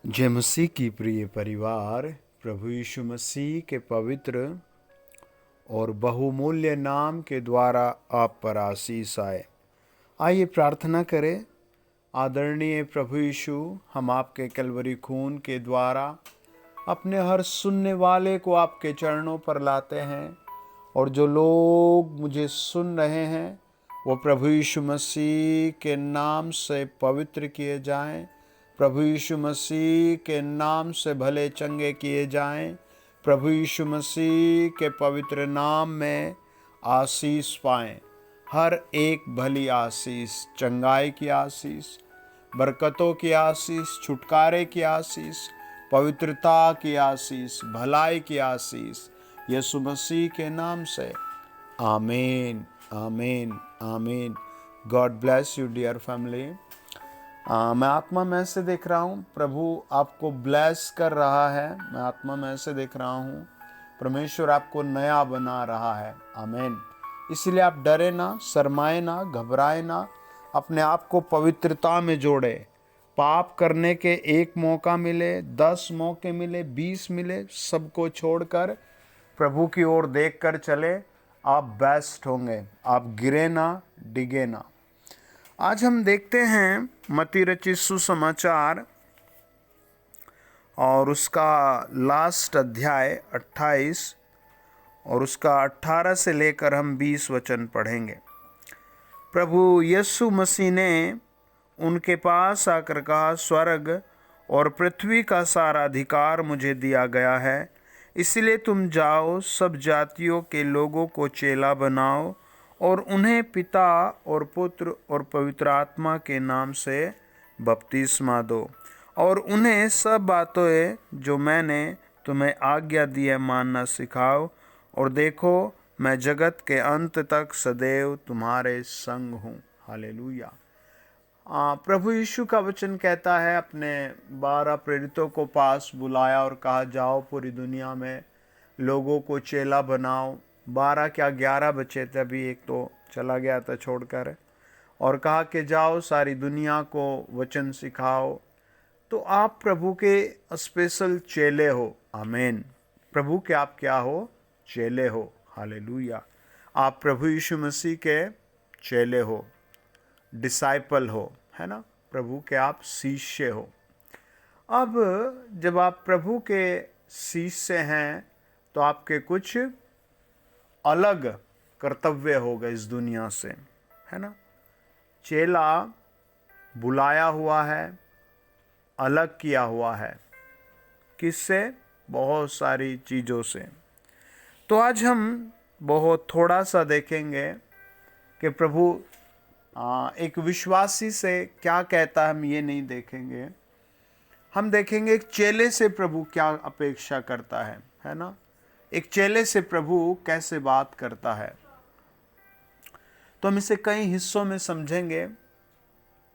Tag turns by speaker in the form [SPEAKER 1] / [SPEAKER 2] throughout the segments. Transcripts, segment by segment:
[SPEAKER 1] जय मसीह की प्रिय परिवार, प्रभु यीशु मसीह के पवित्र और बहुमूल्य नाम के द्वारा आप पर आशीष आए। आइए प्रार्थना करें। आदरणीय प्रभु यीशु, हम आपके कलवरी खून के द्वारा अपने हर सुनने वाले को आपके चरणों पर लाते हैं, और जो लोग मुझे सुन रहे हैं वो प्रभु यीशु मसीह के नाम से पवित्र किए जाएं, प्रभु यीशु मसीह के नाम से भले चंगे किए जाएं, प्रभु यीशु मसीह के पवित्र नाम में आशीष पाएं। हर एक भली आशीष, चंगाई की आशीष, बरकतों की आशीष, छुटकारे की आशीष, पवित्रता की आशीष, भलाई की आशीष यीशु मसीह के नाम से। Amen, amen, amen. God bless you dear family. मैं आत्मा में से देख रहा हूँ प्रभु आपको ब्लेस कर रहा है। मैं आत्मा में से देख रहा हूँ परमेश्वर आपको नया बना रहा है। आमीन। इसलिए आप डरे ना, शर्माए ना, घबराए ना, अपने आप को पवित्रता में जोड़े। पाप करने के एक मौका मिले, 10 मौके मिले, 20 मिले, सबको छोड़कर प्रभु की ओर देखकर चले, आप बेस्ट होंगे। आप गिरे ना, डिगे ना। आज हम देखते हैं मत्ती रचित सुसमाचार और उसका लास्ट अध्याय 28 और उसका 18 से लेकर हम 20 वचन पढ़ेंगे। प्रभु यीशु मसीह ने उनके पास आकर कहा, स्वर्ग और पृथ्वी का सारा अधिकार मुझे दिया गया है, इसलिए तुम जाओ, सब जातियों के लोगों को चेला बनाओ और उन्हें पिता और पुत्र और पवित्र आत्मा के नाम से बपतिस्मा दो, और उन्हें सब बातें जो मैंने तुम्हें आज्ञा दी है मानना सिखाओ, और देखो मैं जगत के अंत तक सदैव तुम्हारे संग हूँ। हालेलुया। प्रभु यीशु का वचन कहता है, अपने 12 प्रेरितों को पास बुलाया और कहा, जाओ पूरी दुनिया में लोगों को चेला बनाओ। 12 क्या 11 बचे थे, अभी एक तो चला गया था छोड़कर। और कहा कि जाओ सारी दुनिया को वचन सिखाओ। तो आप प्रभु के स्पेशल चेले हो। आमीन। प्रभु के आप क्या हो? चेले हो। हालेलुया। आप प्रभु यीशु मसीह के चेले हो, डिसाइपल हो, है ना। प्रभु के आप शिष्य हो। अब जब आप प्रभु के शिष्य हैं तो आपके कुछ अलग कर्तव्य हो गए इस दुनिया से, है ना। चेला बुलाया हुआ है, अलग किया हुआ है। किससे? बहुत सारी चीज़ों से। तो आज हम बहुत थोड़ा सा देखेंगे कि प्रभु एक विश्वासी से क्या कहता है। हम ये नहीं देखेंगे, हम देखेंगे एक चेले से प्रभु क्या अपेक्षा करता है ना। एक चेले से प्रभु कैसे बात करता है। तो हम इसे कई हिस्सों में समझेंगे।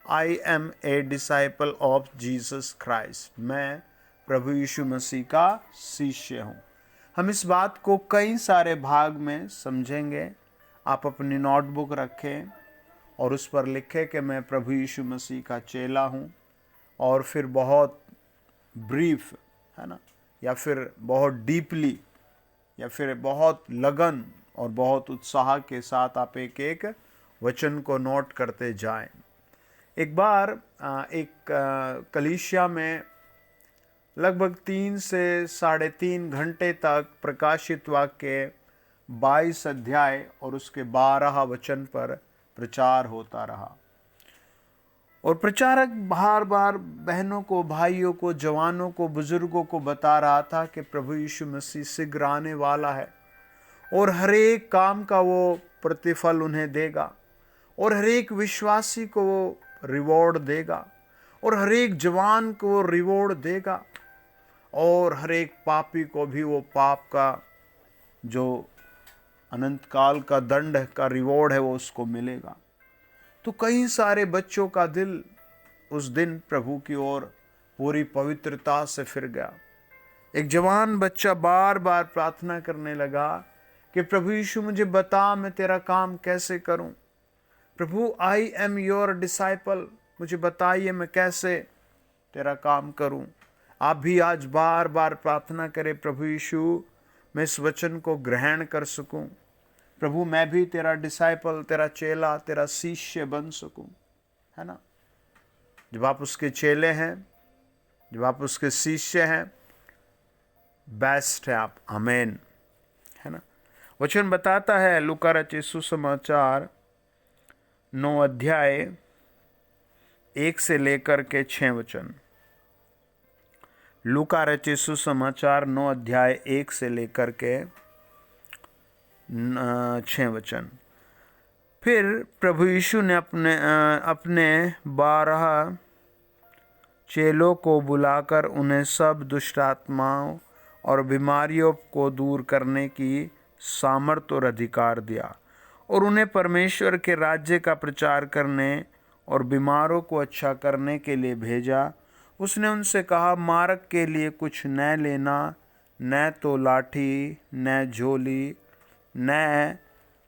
[SPEAKER 1] I am a disciple of Jesus Christ. मैं प्रभु यीशु मसीह का शिष्य हूँ। हम इस बात को कई सारे भाग में समझेंगे। आप अपनी नोटबुक रखें और उस पर लिखें कि मैं प्रभु यीशु मसीह का चेला हूँ। और फिर बहुत ब्रीफ, है ना, या फिर बहुत डीपली, या फिर बहुत लगन और बहुत उत्साह के साथ आप एक एक वचन को नोट करते जाएं। एक बार एक कलीसिया में लगभग 3 से 3.5 घंटे तक प्रकाशित वाक्य 22 अध्याय और उसके 12 वचन पर प्रचार होता रहा। और प्रचारक बार बार बहनों को, भाइयों को, जवानों को, बुजुर्गों को बता रहा था कि प्रभु यीशु मसीह शीघ्र आने वाला है और हर एक काम का वो प्रतिफल उन्हें देगा, और हर एक विश्वासी को वो रिवॉर्ड देगा, और हर एक जवान को वो रिवॉर्ड देगा, और हर एक पापी को भी वो पाप का जो अनंत काल का दंड का रिवॉर्ड है वो उसको मिलेगा। तो कई सारे बच्चों का दिल उस दिन प्रभु की ओर पूरी पवित्रता से फिर गया। एक जवान बच्चा बार बार प्रार्थना करने लगा कि प्रभु यीशु मुझे बता, मैं तेरा काम कैसे करूं। प्रभु, आई एम योर डिसाइपल, मुझे बताइए मैं कैसे तेरा काम करूं। आप भी आज बार बार प्रार्थना करें, प्रभु यीशु मैं इस वचन को ग्रहण कर सकूं, प्रभु मैं भी तेरा डिसाइपल, तेरा चेला, तेरा शिष्य बन सकूं, है ना। जब आप उसके चेले हैं, जब आप उसके शिष्य हैं, बेस्ट है आप, आमेन, है ना। वचन बताता है लूका रचित सुसमाचार 9 अध्याय 1 से लेकर के 6 वचन। लूका रचित सुसमाचार 9 अध्याय 1 से लेकर के 6 वचन। फिर प्रभु यीशु ने अपने 12 चेलों को बुलाकर उन्हें सब दुष्ट आत्माओं और बीमारियों को दूर करने की सामर्थ और अधिकार दिया और उन्हें परमेश्वर के राज्य का प्रचार करने और बीमारों को अच्छा करने के लिए भेजा। उसने उनसे कहा, मार्ग के लिए कुछ न लेना, न तो लाठी, न झोली, न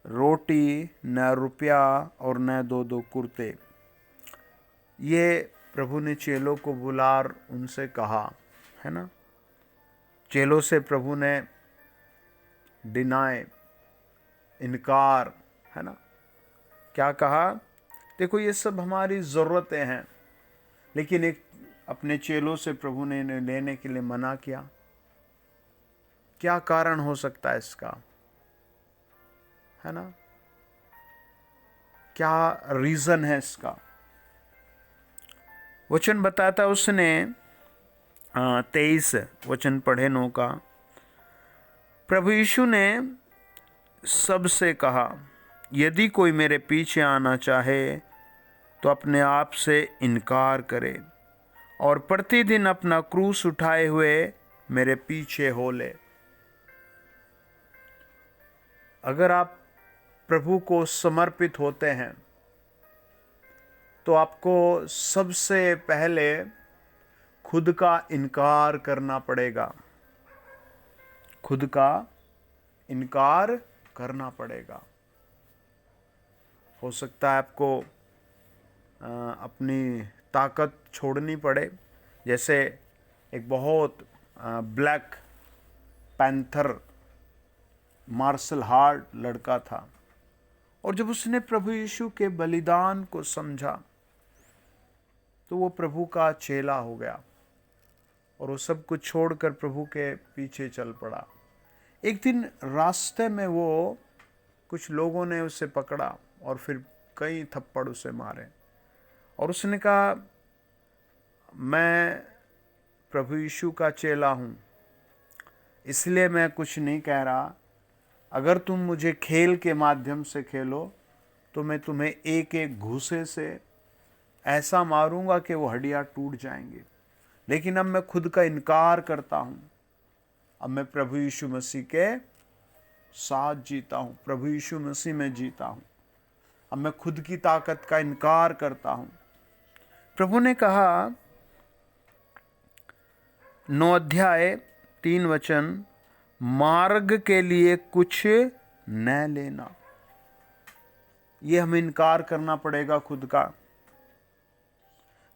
[SPEAKER 1] रोटी, न रुपया और न 2 कुर्ते। ये प्रभु ने चेलों को बुलाकर उनसे कहा, है ना। चेलों से प्रभु ने डिनाय, इनकार, है ना, क्या कहा? देखो ये सब हमारी ज़रूरतें हैं, लेकिन एक अपने चेलों से प्रभु ने इन्हें लेने के लिए मना किया। क्या कारण हो सकता है इसका, है ना? क्या रीज़न है इसका? वचन बताता, उसने 23 वचन पढ़े 9 का। प्रभु यीशु ने सबसे कहा, यदि कोई मेरे पीछे आना चाहे तो अपने आप से इनकार करे और प्रतिदिन अपना क्रूस उठाए हुए मेरे पीछे हो ले। अगर आप प्रभु को समर्पित होते हैं तो आपको सबसे पहले खुद का इनकार करना पड़ेगा, खुद का इनकार करना पड़ेगा। हो सकता है आपको अपनी ताकत छोड़नी पड़े। जैसे एक बहुत ब्लैक पैंथर मार्शल आर्ट लड़का था, और जब उसने प्रभु यीशु के बलिदान को समझा तो वो प्रभु का चेला हो गया और वो सब कुछ छोड़कर प्रभु के पीछे चल पड़ा। एक दिन रास्ते में वो कुछ लोगों ने उसे पकड़ा और फिर कई थप्पड़ उसे मारे, और उसने कहा, मैं प्रभु यीशु का चेला हूँ, इसलिए मैं कुछ नहीं कह रहा। अगर तुम मुझे खेल के माध्यम से खेलो तो मैं तुम्हें एक एक घूसे से ऐसा मारूंगा कि वो हड्डियाँ टूट जाएंगी, लेकिन अब मैं खुद का इनकार करता हूँ। अब मैं प्रभु यीशु मसीह के साथ जीता हूँ, प्रभु यीशु मसीह में जीता हूँ। अब मैं खुद की ताकत का इनकार करता हूँ। प्रभु ने कहा 9 अध्याय 3 वचन, मार्ग के लिए कुछ न लेना। ये हमें इनकार करना पड़ेगा खुद का।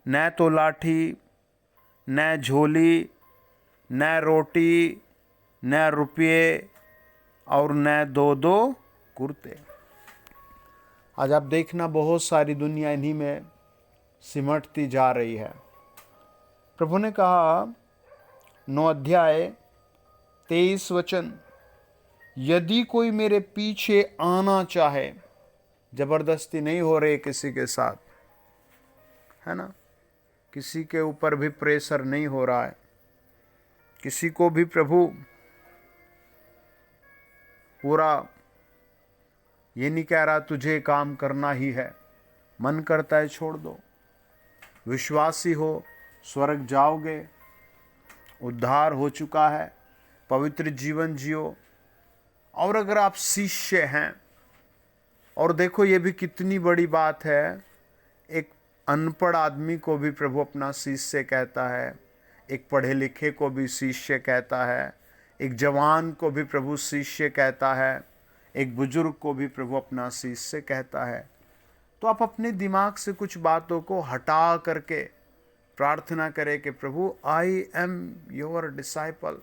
[SPEAKER 1] न तो लाठी, न झोली, न रोटी, न रुपये और न 2 कुर्ते। आज आप देखना बहुत सारी दुनिया इन्हीं में सिमटती जा रही है। प्रभु ने कहा 9 अध्याय 23 वचन, यदि कोई मेरे पीछे आना चाहे, जबरदस्ती नहीं हो रही किसी के साथ, है ना, किसी के ऊपर भी प्रेशर नहीं हो रहा है, किसी को भी प्रभु पूरा ये नहीं कह रहा तुझे काम करना ही है, मन करता है छोड़ दो। विश्वासी हो, स्वर्ग जाओगे, उद्धार हो चुका है, पवित्र जीवन जियो। और अगर आप शिष्य हैं, और देखो ये भी कितनी बड़ी बात है, एक अनपढ़ आदमी को भी प्रभु अपना शिष्य कहता है, एक पढ़े लिखे को भी शिष्य कहता है, एक जवान को भी प्रभु शिष्य कहता है, एक बुजुर्ग को भी प्रभु अपना शिष्य कहता है। तो आप अपने दिमाग से कुछ बातों को हटा करके प्रार्थना करें कि प्रभु आई एम योर डिसाइपल,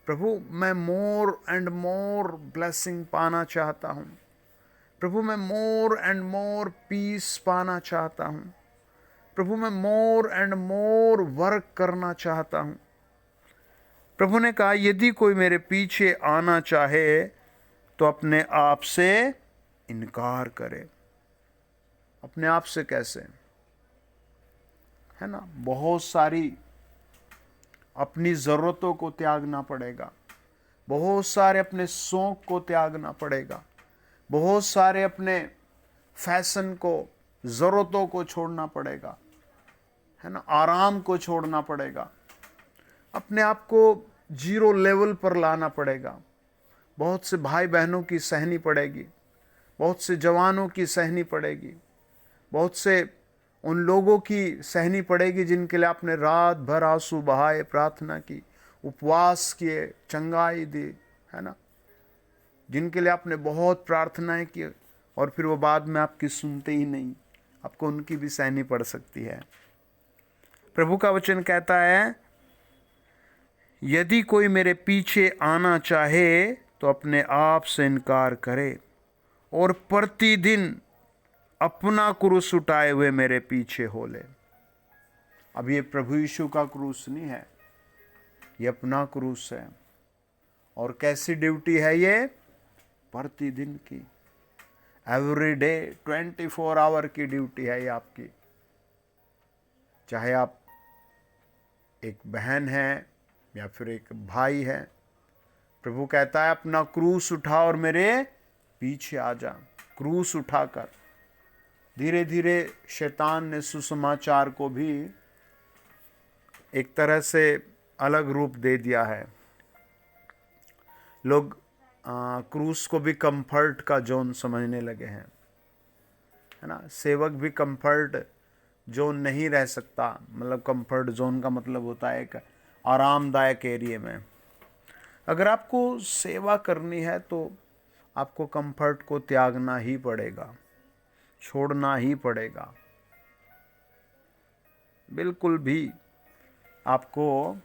[SPEAKER 1] प्रभु मैं मोर एंड मोर ब्लेसिंग पाना चाहता हूँ, प्रभु मैं मोर एंड मोर पीस पाना चाहता हूँ, प्रभु मैं मोर एंड मोर वर्क करना चाहता हूँ। प्रभु ने कहा यदि कोई मेरे पीछे आना चाहे तो अपने आप से इनकार करे। अपने आप से कैसे, है ना, बहुत सारी अपनी ज़रूरतों को त्यागना पड़ेगा, बहुत सारे अपने शौक को त्यागना पड़ेगा, बहुत सारे अपने फैशन को, ज़रूरतों को छोड़ना पड़ेगा, है ना, आराम को छोड़ना पड़ेगा, अपने आप को जीरो लेवल पर लाना पड़ेगा। बहुत से भाई बहनों की सहनी पड़ेगी, बहुत से जवानों की सहनी पड़ेगी, बहुत से उन लोगों की सहनी पड़ेगी जिनके लिए आपने रात भर आंसू बहाए, प्रार्थना की, उपवास किए, चंगाई दी, है ना, जिनके लिए आपने बहुत प्रार्थनाएं की और फिर वो बाद में आपकी सुनते ही नहीं, आपको उनकी भी सहनी पड़ सकती है। प्रभु का वचन कहता है यदि कोई मेरे पीछे आना चाहे तो अपने आप से इनकार करे और प्रतिदिन अपना क्रूस उठाए हुए मेरे पीछे हो ले। अब ये प्रभु यीशु का क्रूस नहीं है, ये अपना क्रूस है। और कैसी ड्यूटी है ये? प्रतिदिन की, एवरी डे 24 आवर की ड्यूटी है ये आपकी। चाहे आप एक बहन है या फिर एक भाई है, प्रभु कहता है अपना क्रूस उठा और मेरे पीछे आ जा। क्रूस उठाकर धीरे धीरे शैतान ने सुसमाचार को भी एक तरह से अलग रूप दे दिया है। लोग क्रूस को भी कंफर्ट का जोन समझने लगे हैं, है ना। सेवक भी कंफर्ट जोन नहीं रह सकता, मतलब कंफर्ट जोन का मतलब होता है एक आरामदायक एरिया में। अगर आपको सेवा करनी है तो आपको कंफर्ट को त्यागना ही पड़ेगा, छोड़ना ही पड़ेगा। बिल्कुल भी आपको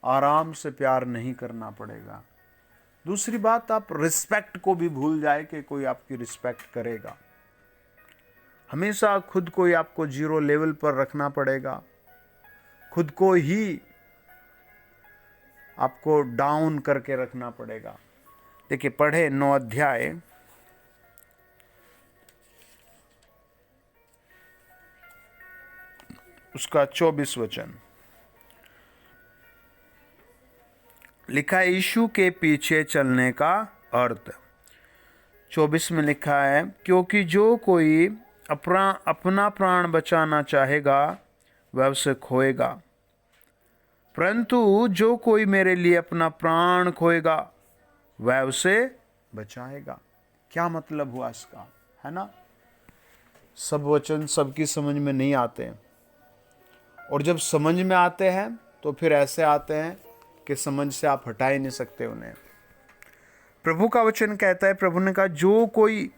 [SPEAKER 1] आराम से प्यार नहीं करना पड़ेगा। दूसरी बात, आप रिस्पेक्ट को भी भूल जाए कि कोई आपकी रिस्पेक्ट करेगा। हमेशा खुद को ही आपको जीरो लेवल पर रखना पड़ेगा, खुद को ही आपको डाउन करके रखना पड़ेगा। देखिए, पढ़े 9 अध्याय उसका 24 वचन लिखा है। यीशु के पीछे चलने का अर्थ 24 में लिखा है, क्योंकि जो कोई अपना प्राण बचाना चाहेगा वह उसे खोएगा, परंतु जो कोई मेरे लिए अपना प्राण खोएगा वह उसे बचाएगा। क्या मतलब हुआ इसका, है ना। सब वचन सबकी समझ में नहीं आते, और जब समझ में आते हैं तो फिर ऐसे आते हैं कि समझ से आप हटा ही नहीं सकते उन्हें। प्रभु का वचन कहता है, प्रभु ने कहा जो कोई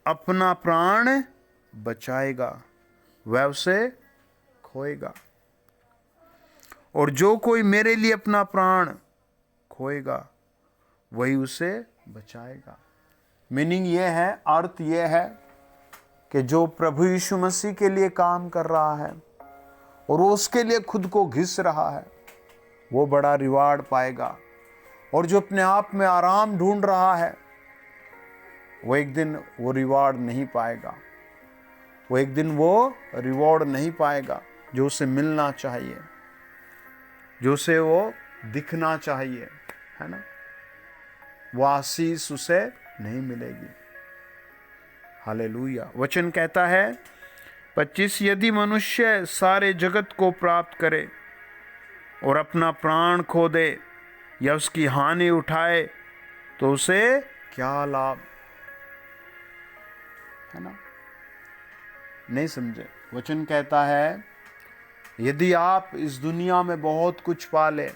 [SPEAKER 1] अपना प्राण बचाएगा वह उसे खोएगा, और जो कोई मेरे लिए अपना प्राण खोएगा वही उसे बचाएगा। मीनिंग ये है, अर्थ ये है कि जो प्रभु यीशु मसीह के लिए काम कर रहा है और वो उसके लिए खुद को घिस रहा है, वो बड़ा रिवार्ड पाएगा। और जो अपने आप में आराम ढूंढ रहा है वो एक दिन वो रिवार्ड नहीं पाएगा, वो एक दिन वो रिवॉर्ड नहीं पाएगा जो उसे मिलना चाहिए, जो उसे वो दिखना चाहिए, है ना। वो आशीष उसे नहीं मिलेगी। हालेलुया। वचन कहता है 25, यदि मनुष्य सारे जगत को प्राप्त करे और अपना प्राण खो दे या उसकी हानि उठाए तो उसे क्या लाभ, है ना। नहीं समझे। वचन कहता है यदि आप इस दुनिया में बहुत कुछ पा ले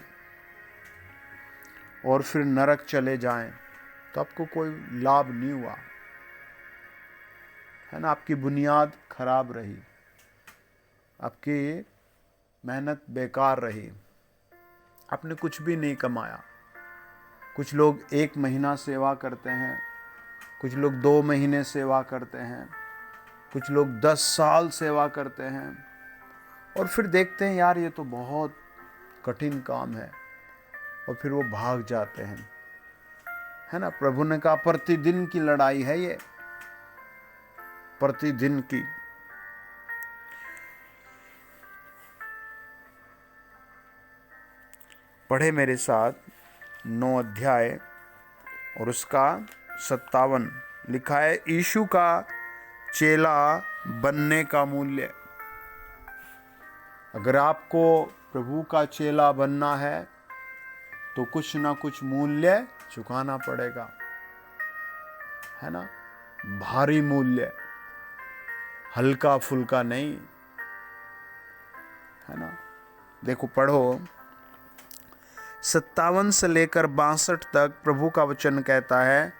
[SPEAKER 1] और फिर नरक चले जाएं तो आपको कोई लाभ नहीं हुआ, है ना। आपकी बुनियाद खराब रही। आपकी मेहनत बेकार रही, आपने कुछ भी नहीं कमाया। कुछ लोग 1 महीना सेवा करते हैं, कुछ लोग 2 महीने सेवा करते हैं, कुछ लोग 10 साल सेवा करते हैं, और फिर देखते हैं यार ये तो बहुत कठिन काम है, और फिर वो भाग जाते हैं, है ना। प्रभु ने कहा प्रतिदिन की लड़ाई है ये, प्रतिदिन की। पढ़े मेरे साथ 9 अध्याय और उसका 57 लिखा है, यीशु का चेला बनने का मूल्य। अगर आपको प्रभु का चेला बनना है तो कुछ ना कुछ मूल्य चुकाना पड़ेगा, है ना। भारी मूल्य, हल्का फुल्का नहीं, है ना। देखो पढ़ो 57 से लेकर 62 तक प्रभु का वचन कहता है,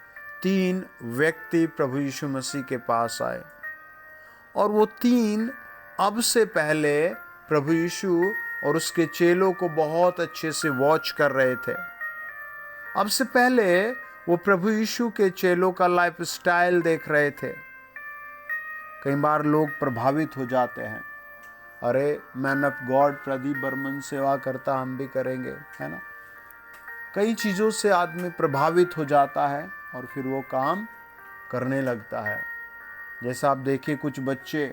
[SPEAKER 1] 3 व्यक्ति प्रभु यीशु मसीह के पास आए, और वो 3 अब से पहले प्रभु यीशु और उसके चेलों को बहुत अच्छे से वॉच कर रहे थे। अब से पहले वो प्रभु यीशु के चेलों का लाइफ स्टाइल देख रहे थे। कई बार लोग प्रभावित हो जाते हैं, अरे man of God Pradeep Barman सेवा करता, हम भी करेंगे, है ना। कई चीज़ों से आदमी प्रभावित हो जाता है और फिर वो काम करने लगता है। जैसा आप देखिए कुछ बच्चे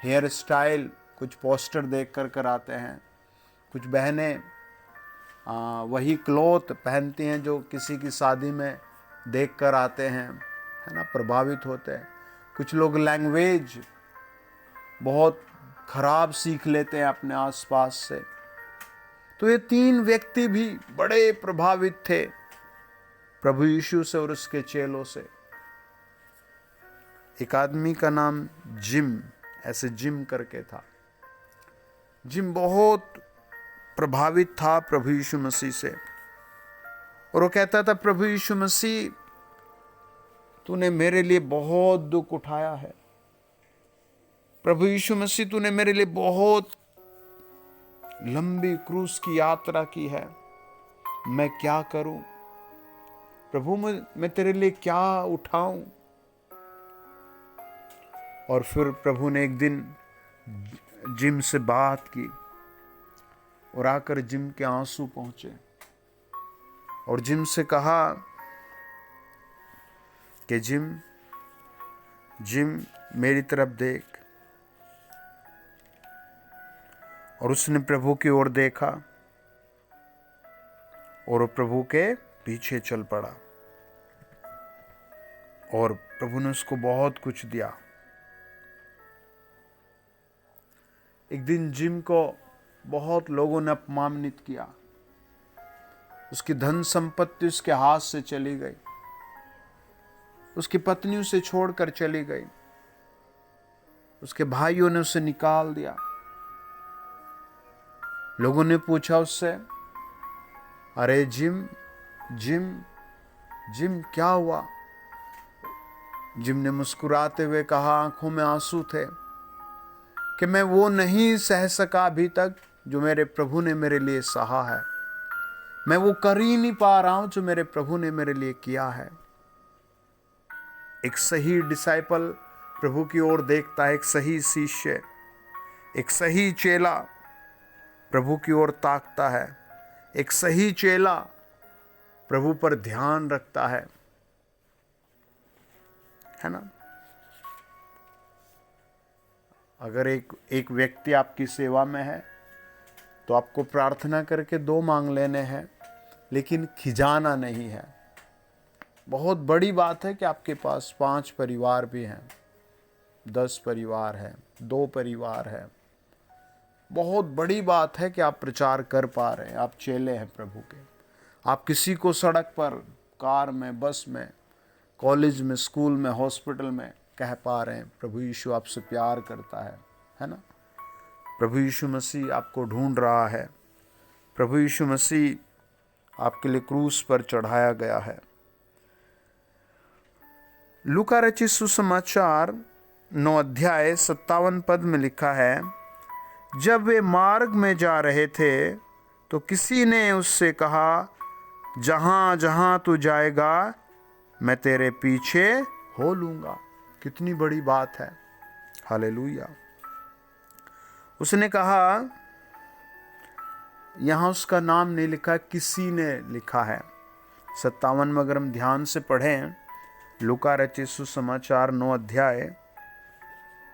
[SPEAKER 1] हेयर स्टाइल कुछ पोस्टर देख कर कराते हैं, कुछ बहनें वही क्लॉथ पहनती हैं जो किसी की शादी में देख कर आते हैं, है ना, प्रभावित होते हैं। कुछ लोग लैंग्वेज बहुत खराब सीख लेते हैं अपने आसपास से। तो ये 3 व्यक्ति भी बड़े प्रभावित थे प्रभु यीशु से और उसके चेलों से। एक आदमी का नाम जिम, ऐसे जिम करके था। जिम बहुत प्रभावित था प्रभु यीशु मसीह से, और वो कहता था, प्रभु यीशु मसीह तूने मेरे लिए बहुत दुख उठाया है, प्रभु यीशु मसीह तूने मेरे लिए बहुत लंबी क्रूस की यात्रा की है, मैं क्या करूं प्रभु, मैं तेरे लिए क्या उठाऊं। और फिर प्रभु ने एक दिन जिम से बात की, और आकर जिम के आंसू पहुंचे, और जिम से कहा कि जिम मेरी तरफ देख। और उसने प्रभु की ओर देखा और प्रभु के पीछे चल पड़ा, और प्रभु ने उसको बहुत कुछ दिया। एक दिन जिम को बहुत लोगों ने अपमानित किया, उसकी धन संपत्ति उसके हाथ से चली गई, उसकी पत्नी उसे छोड़कर चली गई, उसके भाइयों ने उसे निकाल दिया। लोगों ने पूछा उससे, अरे जिम क्या हुआ। जिम ने मुस्कुराते हुए कहा, आंखों में आंसू थे, कि मैं वो नहीं सह सका अभी तक जो मेरे प्रभु ने मेरे लिए सहा है, मैं वो कर ही नहीं पा रहा हूं जो मेरे प्रभु ने मेरे लिए किया है। एक सही डिसाइपल प्रभु की ओर देखता है, एक सही शिष्य, एक सही चेला प्रभु की ओर ताकता है, एक सही चेला प्रभु पर ध्यान रखता है ना। अगर एक व्यक्ति आपकी सेवा में है तो आपको प्रार्थना करके 2 मांग लेने हैं, लेकिन खिजाना नहीं है। बहुत बड़ी बात है कि आपके पास 5 परिवार भी हैं, 10 परिवार हैं, 2 परिवार हैं। बहुत बड़ी बात है कि आप प्रचार कर पा रहे हैं, आप चेले हैं प्रभु के। आप किसी को सड़क पर, कार में, बस में, कॉलेज में, स्कूल में, हॉस्पिटल में कह पा रहे हैं, प्रभु यीशु आपसे प्यार करता है ना। प्रभु यीशु मसीह आपको ढूंढ रहा है, प्रभु यीशु मसीह आपके लिए क्रूस पर चढ़ाया गया है। लूका रचित सुसमाचार 9 अध्याय 57 पद में लिखा है, जब वे मार्ग में जा रहे थे तो किसी ने उससे कहा, जहाँ जहाँ तू जाएगा मैं तेरे पीछे हो लूँगा। कितनी बड़ी बात है, हालेलुया। उसने कहा, यहाँ उसका नाम नहीं लिखा, किसी ने लिखा है। 57 में अगर हम ध्यान से पढ़ें लूका रचित सुसमाचार 9 अध्याय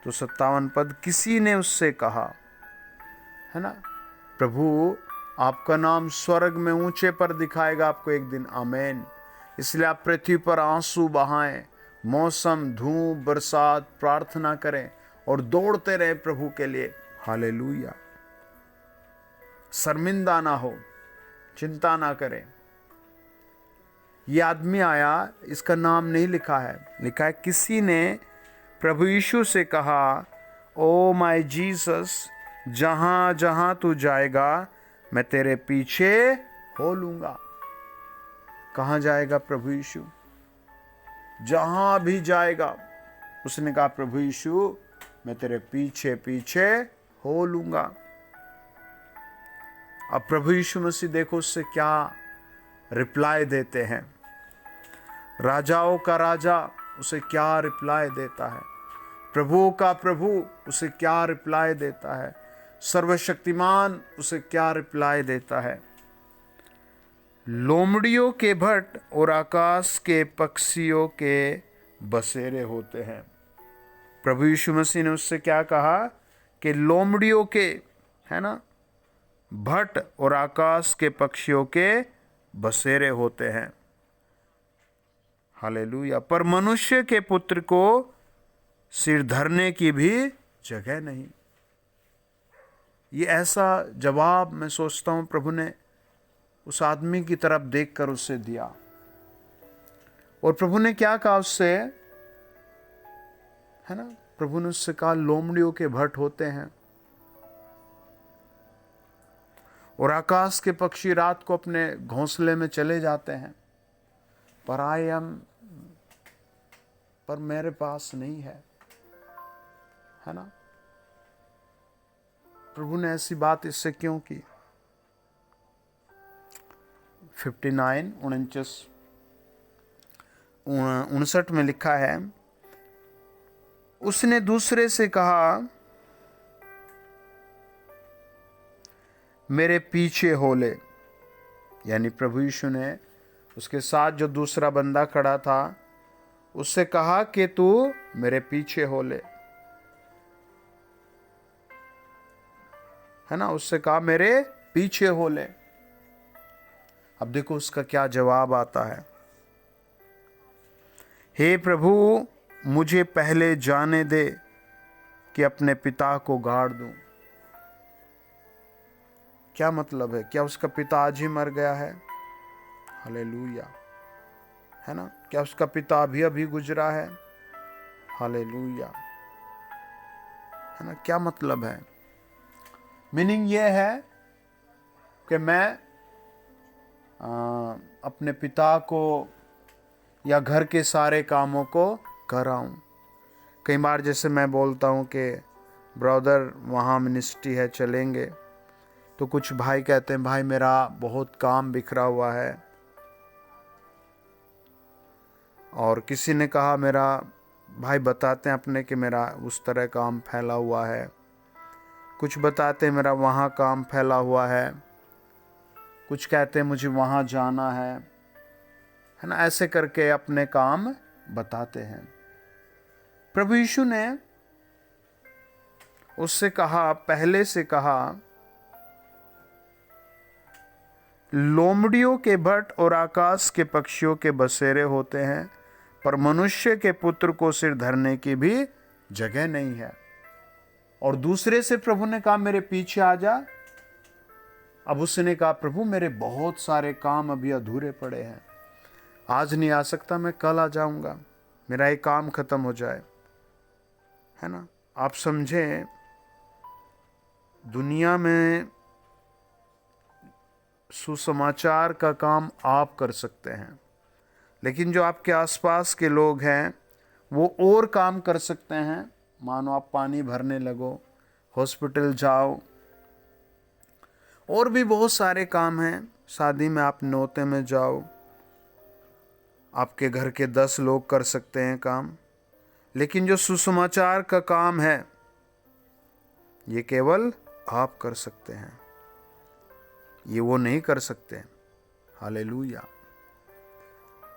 [SPEAKER 1] तो 57 पद, किसी ने उससे कहा, है ना, प्रभु आपका नाम स्वर्ग में ऊंचे पर दिखाएगा आपको एक दिन, आमीन। इसलिए आप पृथ्वी पर आंसू बहाएं, मौसम, धूप, बरसात, प्रार्थना करें और दौड़ते रहे प्रभु के लिए, हालेलुया। शर्मिंदा ना हो, चिंता ना करें। ये आदमी आया, इसका नाम नहीं लिखा है, लिखा है किसी ने प्रभु यीशु से कहा, ओ माय जीसस, जहां जहां तू जाएगा मैं तेरे पीछे हो लूंगा। कहां जाएगा प्रभु यीशु? जहां भी जाएगा। उसने कहा, प्रभु यीशु मैं तेरे पीछे पीछे हो लूंगा। अब प्रभु यीशु मसीह देखो उससे क्या रिप्लाई देते हैं। राजाओं का राजा उसे क्या रिप्लाई देता है, प्रभुओं का प्रभु उसे क्या रिप्लाई देता है, सर्वशक्तिमान उसे क्या रिप्लाई देता है। लोमड़ियों के भट्ट और आकाश के पक्षियों के बसेरे होते हैं। प्रभु यीशु मसीह ने उससे क्या कहा कि लोमड़ियों के, है ना, भट्ट और आकाश के पक्षियों के बसेरे होते हैं, हालेलुया, पर मनुष्य के पुत्र को सिर धरने की भी जगह नहीं। ये ऐसा जवाब मैं सोचता हूं प्रभु ने उस आदमी की तरफ देखकर उससे दिया। और प्रभु ने क्या कहा उससे, है ना, प्रभु ने उससे कहा लोमड़ियों के भट्ट होते हैं और आकाश के पक्षी रात को अपने घोंसले में चले जाते हैं, पर मेरे पास नहीं है ना। प्रभु ने ऐसी बात इससे क्यों की? 59 में लिखा है, उसने दूसरे से कहा, मेरे पीछे हो ले। यानी प्रभु यीशु ने उसके साथ जो दूसरा बंदा खड़ा था उससे कहा कि तू मेरे पीछे हो ले, है ना, उससे कहा मेरे पीछे हो ले। अब देखो उसका क्या जवाब आता है, हे प्रभु मुझे पहले जाने दे कि अपने पिता को गाड़ दूं। क्या मतलब है? क्या उसका पिता आज ही मर गया है? हालेलुया, है ना। क्या उसका पिता अभी अभी गुजरा है? हालेलुया, है ना। क्या मतलब है? मीनिंग ये है कि मैं अपने पिता को या घर के सारे कामों को कराऊं। कई बार जैसे मैं बोलता हूं कि ब्रदर वहाँ मिनिस्ट्री है चलेंगे, तो कुछ भाई कहते हैं भाई मेरा बहुत काम बिखरा हुआ है, और किसी ने कहा मेरा भाई बताते हैं अपने कि मेरा उस तरह काम फैला हुआ है, कुछ बताते हैं मेरा वहाँ काम फैला हुआ है, कुछ कहते हैं मुझे वहाँ जाना है ना। ऐसे करके अपने काम बताते हैं। प्रभु यीशु ने उससे कहा, पहले से कहा, लोमड़ियों के भट्ट और आकाश के पक्षियों के बसेरे होते हैं, पर मनुष्य के पुत्र को सिर धरने की भी जगह नहीं है। और दूसरे से प्रभु ने कहा मेरे पीछे आ जा। अब उसने कहा प्रभु मेरे बहुत सारे काम अभी अधूरे पड़े हैं, आज नहीं आ सकता, मैं कल आ जाऊंगा, मेरा एक काम खत्म हो जाए, है ना। आप समझें, दुनिया में सुसमाचार का काम आप कर सकते हैं, लेकिन जो आपके आसपास के लोग हैं वो और काम कर सकते हैं। मानो आप पानी भरने लगो हॉस्पिटल जाओ, और भी बहुत सारे काम हैं। शादी में आप न्योते में जाओ, आपके घर के 10 लोग कर सकते हैं काम, लेकिन जो सुसमाचार का काम है ये केवल आप कर सकते हैं, ये वो नहीं कर सकते। हालेलुया।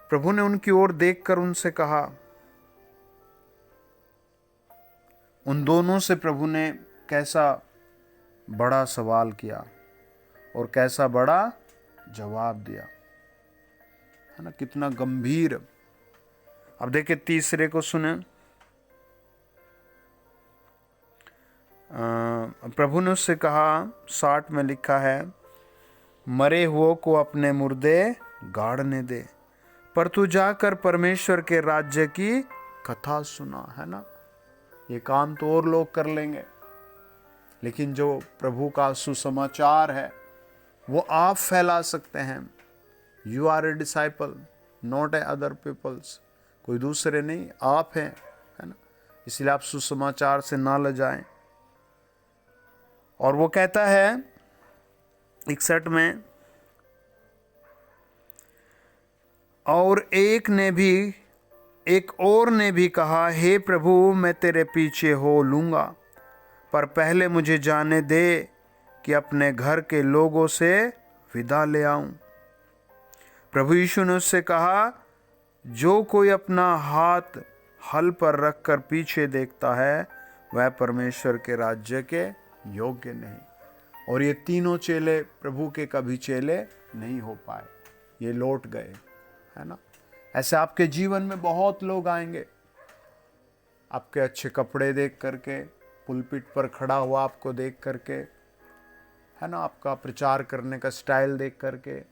[SPEAKER 1] प्रभु ने उनकी ओर देखकर उनसे कहा, उन दोनों से प्रभु ने कैसा बड़ा सवाल किया और कैसा बड़ा जवाब दिया, है ना, कितना गंभीर। अब देखिए तीसरे को सुने। प्रभु ने उससे कहा, 60 में लिखा है, मरे हुओं को अपने मुर्दे गाड़ने दे, पर तू जाकर परमेश्वर के राज्य की कथा सुना। है ना, ये काम तो और लोग कर लेंगे, लेकिन जो प्रभु का सुसमाचार है वो आप फैला सकते हैं। You are a disciple, not a other peoples, कोई दूसरे नहीं, आप हैं, है ना। इसलिए आप सुसमाचार से ना लजाएं। और वो कहता है 61 में, और एक और ने भी कहा, हे प्रभु मैं तेरे पीछे हो लूंगा, पर पहले मुझे जाने दे कि अपने घर के लोगों से विदा ले आऊं। प्रभु यीशु ने उससे कहा, जो कोई अपना हाथ हल पर रखकर पीछे देखता है वह परमेश्वर के राज्य के योग्य नहीं। और ये तीनों चेले प्रभु के कभी चेले नहीं हो पाए, ये लौट गए, है ना। ऐसे आपके जीवन में बहुत लोग आएंगे, आपके अच्छे कपड़े देख करके, पुलपिट पर खड़ा हुआ आपको देख करके, है ना, आपका प्रचार करने का स्टाइल देख करके,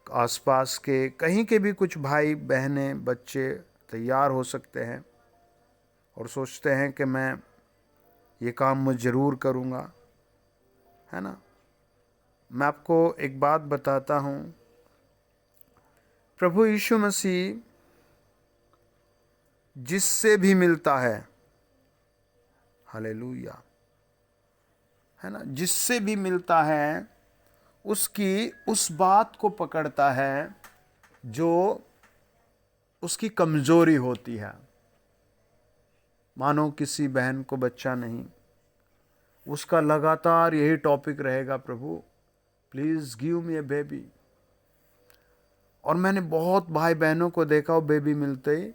[SPEAKER 1] आसपास के कहीं के भी कुछ भाई बहनें बच्चे तैयार हो सकते हैं और सोचते हैं कि मैं ये काम मैं ज़रूर करूँगा, है ना। मैं आपको एक बात बताता हूँ, प्रभु यीशु मसीह जिससे भी मिलता है, हालेलुया, है ना, जिससे भी मिलता है उसकी उस बात को पकड़ता है जो उसकी कमजोरी होती है। मानो किसी बहन को बच्चा नहीं, उसका लगातार यही टॉपिक रहेगा, प्रभु please give me a baby. और मैंने बहुत भाई बहनों को देखा, वो बेबी मिलते ही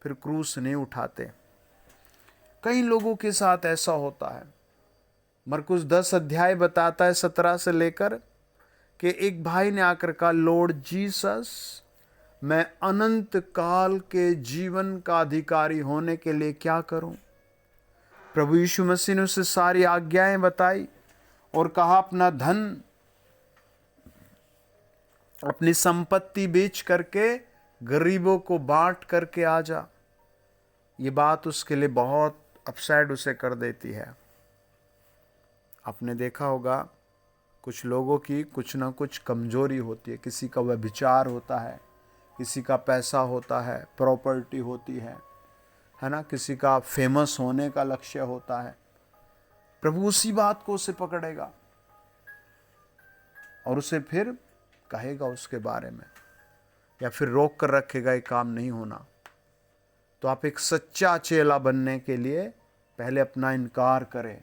[SPEAKER 1] फिर क्रूस नहीं उठाते। कई लोगों के साथ ऐसा होता है। मरकुस 10 अध्याय बताता है 17 से लेकर कि एक भाई ने आकर कहा, लॉर्ड जीसस मैं अनंत काल के जीवन का अधिकारी होने के लिए क्या करूं। प्रभु यीशु मसीह ने उसे सारी आज्ञाएं बताई और कहा, अपना धन अपनी संपत्ति बेच करके गरीबों को बांट करके आ जा। ये बात उसके लिए बहुत अपसेट उसे कर देती है। आपने देखा होगा कुछ लोगों की कुछ ना कुछ कमजोरी होती है। किसी का व्यभिचार होता है, किसी का पैसा होता है, प्रॉपर्टी होती है ना, किसी का फेमस होने का लक्ष्य होता है। प्रभु उसी बात को उसे पकड़ेगा और उसे फिर कहेगा उसके बारे में, या फिर रोक कर रखेगा, ये काम नहीं होना। तो आप एक सच्चा चेला बनने के लिए पहले अपना इनकार करें,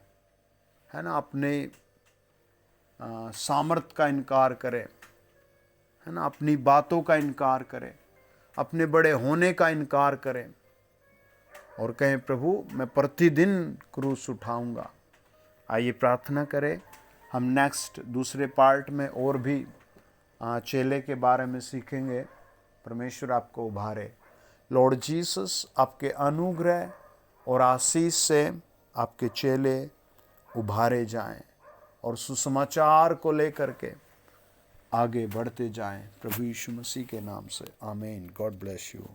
[SPEAKER 1] है ना, अपने सामर्थ का इनकार करें, है ना, अपनी बातों का इनकार करें, अपने बड़े होने का इनकार करें और कहें, प्रभु मैं प्रतिदिन क्रूस उठाऊंगा। आइए प्रार्थना करें। हम नेक्स्ट दूसरे पार्ट में और भी चेले के बारे में सीखेंगे। परमेश्वर आपको उभारे। लॉर्ड जीसस आपके अनुग्रह और आशीष से आपके चेले उभारे जाएं और सुसमाचार को लेकर के आगे बढ़ते जाएं। प्रभु यीशु मसीह के नाम से आमीन। God bless you.